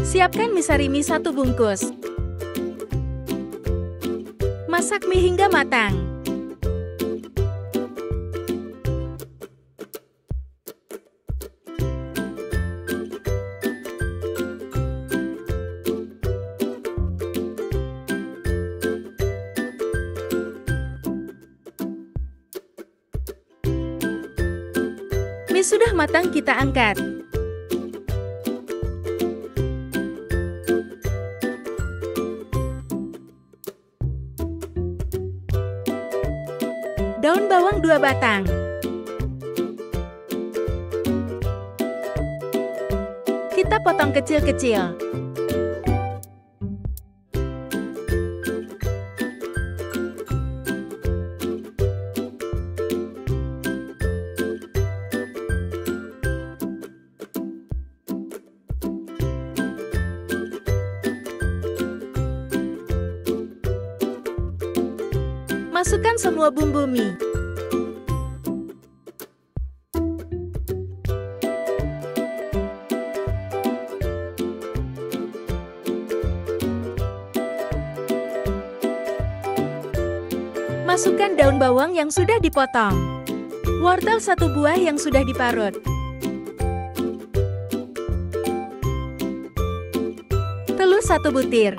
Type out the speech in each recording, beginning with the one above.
Siapkan mie sarimi 1 bungkus. Masak mie hingga matang. Mie sudah matang, kita angkat. Daun bawang 2 batang. Kita potong kecil-kecil. Masukkan semua bumbu mie. Masukkan daun bawang yang sudah dipotong. Wortel 1 buah yang sudah diparut. Telur 1 butir.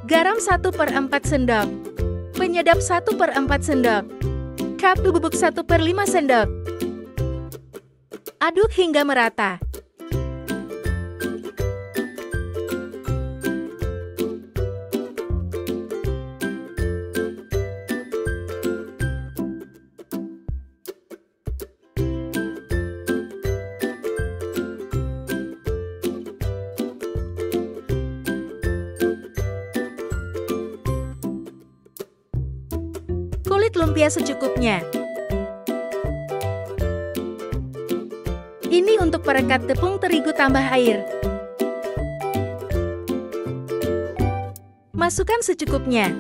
Garam 1/4 sendok. Penyedap 1/4 sendok. Kaldu bubuk 1/5 sendok. Aduk hingga merata. Kulit lumpia secukupnya. Ini untuk perekat tepung terigu, tambah air. Masukkan secukupnya.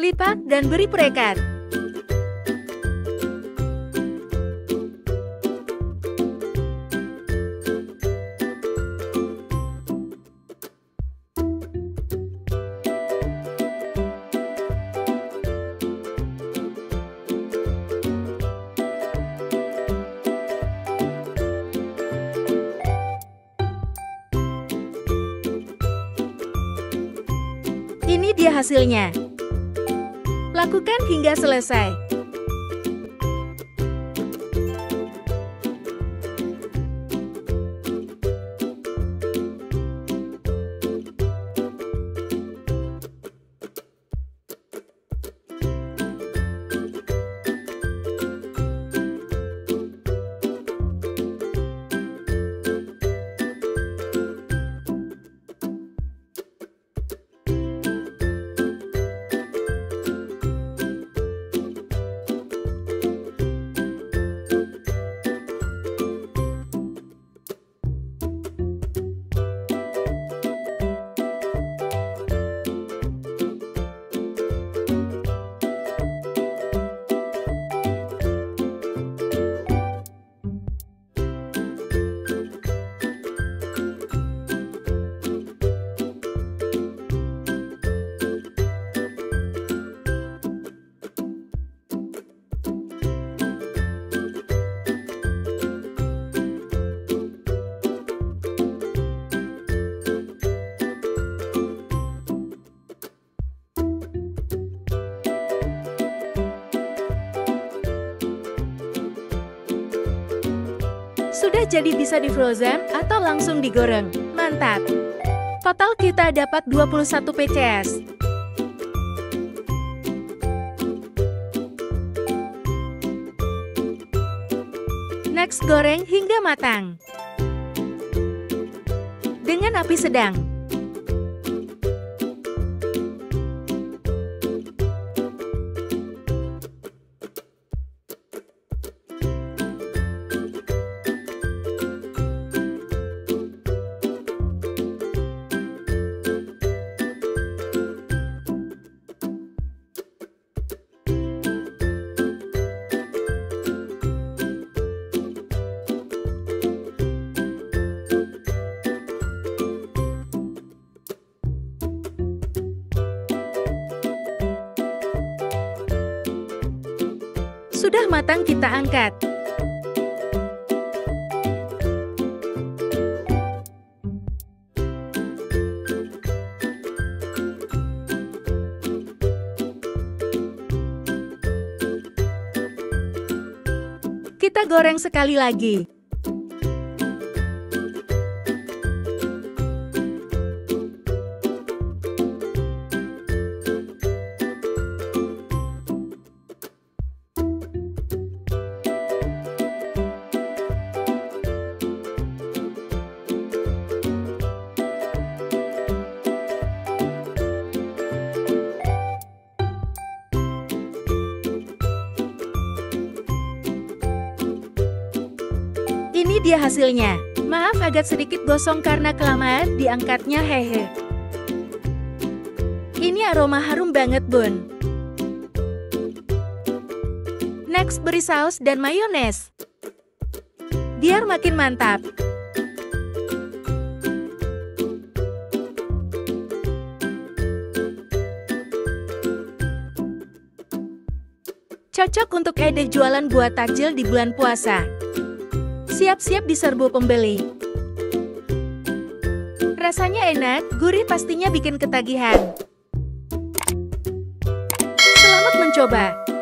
Lipat dan beri perekat. Ini dia hasilnya. Lakukan hingga selesai. Sudah jadi, bisa di frozen atau langsung digoreng. Mantap! Total kita dapat 21 PCS. Next, goreng hingga matang. Dengan api sedang. Sudah matang, kita angkat. Kita goreng sekali lagi. Ini dia hasilnya. Maaf agak sedikit gosong karena kelamaan diangkatnya, hehe. Ini aroma harum banget, Bun. Next, beri saus dan mayones. Biar makin mantap. Cocok untuk ide jualan buat takjil di bulan puasa. Siap-siap diserbu pembeli. Rasanya enak, gurih, pastinya bikin ketagihan. Selamat mencoba.